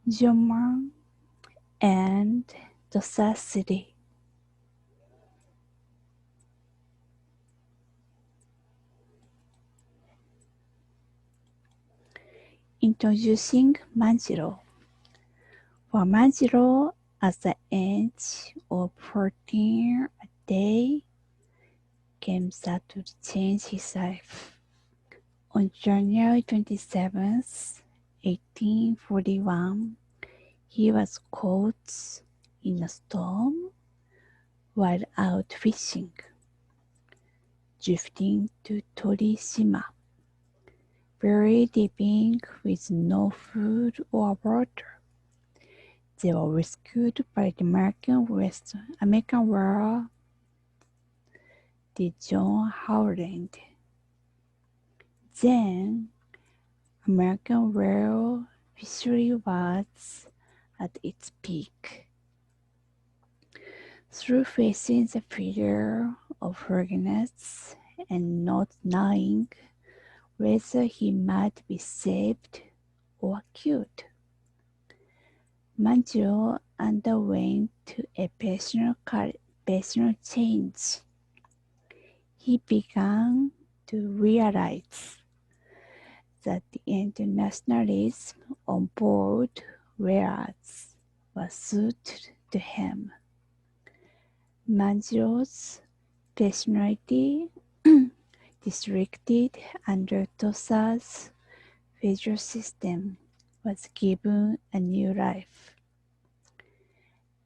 John Mung and Tosa City. Introducing Manjiro. For Manjiro, at the age of 14, a day came that would change his life. On January 27th, 1841, he was caught in a storm while out fishing, drifting to Torishima, very living with no food or water. They were rescued by the American War, the John Howland. Then, American whale fishery was at its peak. Through facing the fear of hurricanes and not knowing whether he might be saved or killed, Manjiro underwent a personal change. He began to realize that the internationalism on board whereas was suited to him. Manjiro's personality, districted under Tosa's visual system, was given a new life.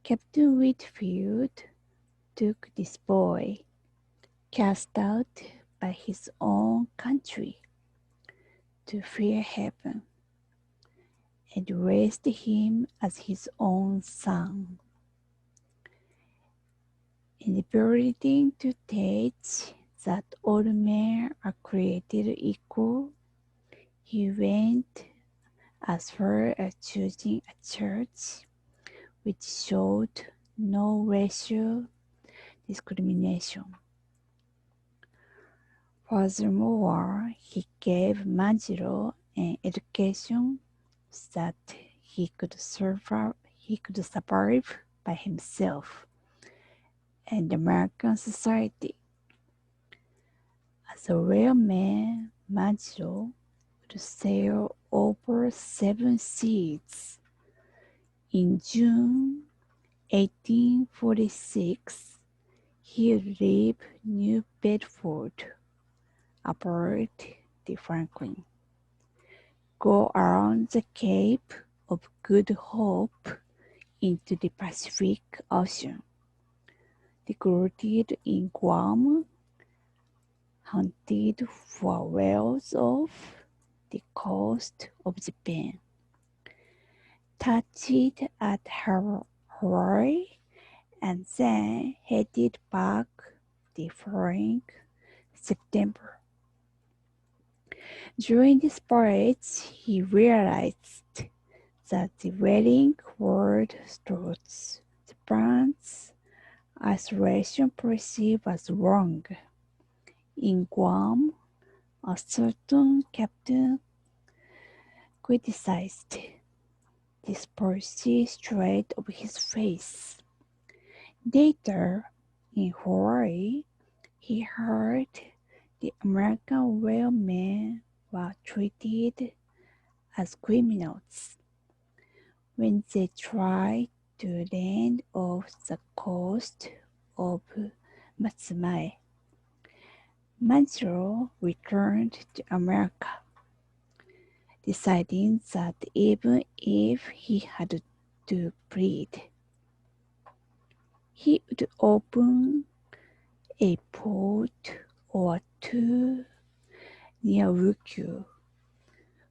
Captain Whitfield took this boy, cast out by his own country, to fair heaven, and raised him as his own son. Endeavoring to teach that all men are created equal, he went as far as choosing a church which showed no racial discrimination. Furthermore, he gave Manjiro an education so that he could survive by himself and American society. As a real man, Manjiro would sail over 7 seas. In June 1846, he would leave New Bedford aboard the Franklin, go around the Cape of Good Hope into the Pacific Ocean, recruited in Guam, hunted for whales off the coast of Japan, touched at Hawaii, and then headed back the following September. During this voyage, he realized that the whaling world through Japan's isolation policy was wrong. In Guam, a certain captain criticized this policy straight to his face. Later, in Hawaii, he heard the American whalemen were treated as criminals when they tried to land off the coast of Matsumae. Manjiro returned to America, deciding that even if he had to plead, he would open a port or two near Ryukyu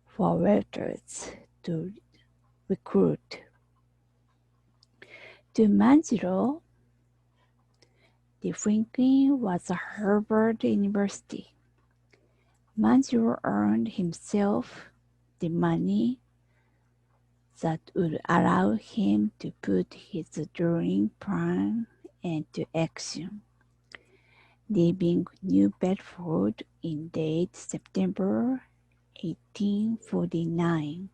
for welders to recruit. To Manjiro, the Franklin was a Harvard University. Manjiro earned himself the money that would allow him to put his dream plan into action. Leaving New Bedford in late September 1849,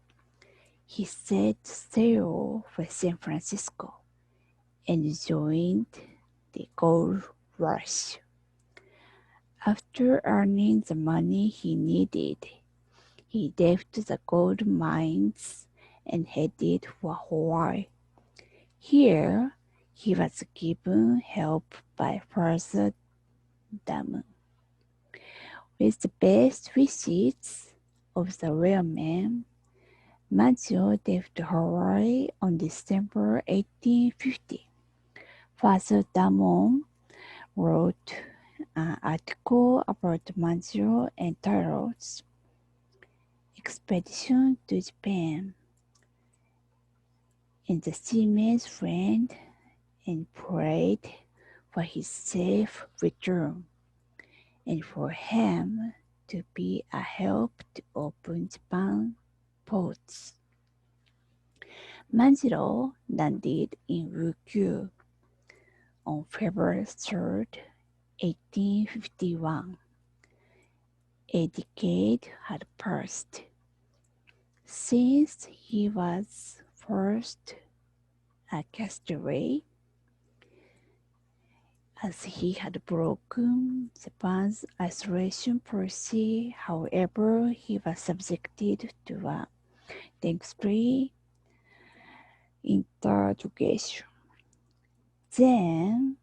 he set sail for San Francisco and joined the gold rush. After earning the money he needed, he left the gold mines and headed for Hawaii. Here, he was given help by Father Damu. With the best wishes of the real man, Manjiro left Hawaii on December 1850. Father Damon wrote an article about Manjiro entitled Expedition to Japan, and the seaman's friend and prayed for his safe return and for him to be a help to open Japan ports. Manjiro landed in Ryukyu on February 3rd, 1851. A decade had passed since he was first a castaway, as he had broken Japan's isolation policy. However, he was subjected to a lengthy interrogation, then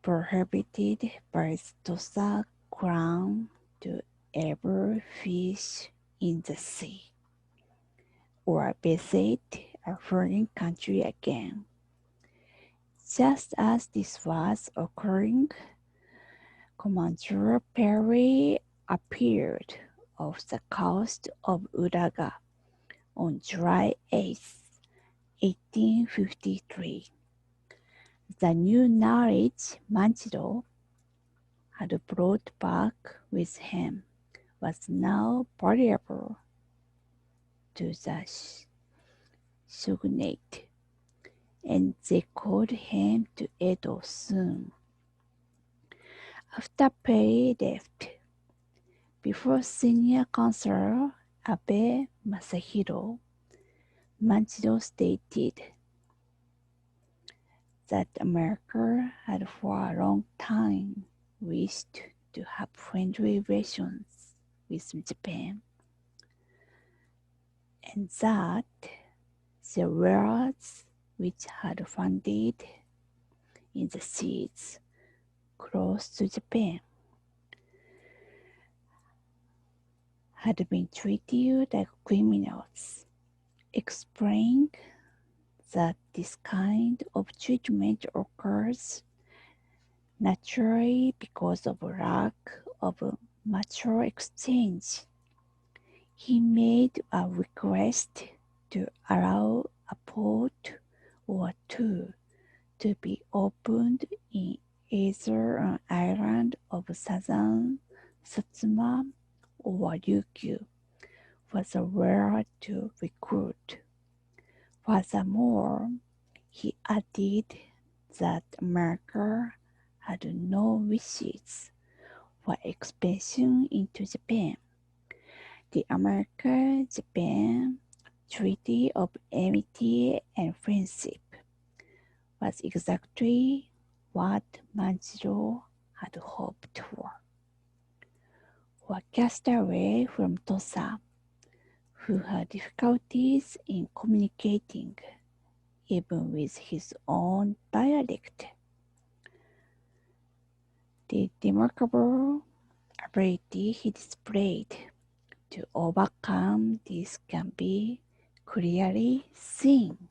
prohibited by the Tosa crown to ever fish in the sea or visit a foreign country again. Just as this was occurring, Commander Perry appeared off the coast of Uraga on July 8, 1853. The new knowledge Manjiro had brought back with him was now valuable to the shogunate, and they called him to Edo soon. After Perry left, before senior counselor Abe Masahiro, Manjiro stated that America had for a long time wished to have friendly relations with Japan, and that the wares which had founded in the seas close to Japan had been treated like criminals, explaining that this kind of treatment occurs naturally because of lack of mutual exchange. He made a request to allow a port or two to be opened in either an island of southern Satsuma or Ryukyu for the ware to recruit. Furthermore, he added that America had no wishes for expansion into Japan. The America-Japan Treaty of Amity and Friendship was exactly what Manjiro had hoped for. For a castaway from Tosa, who had difficulties in communicating even with his own dialect, the remarkable ability he displayed to overcome this can be clearly seen.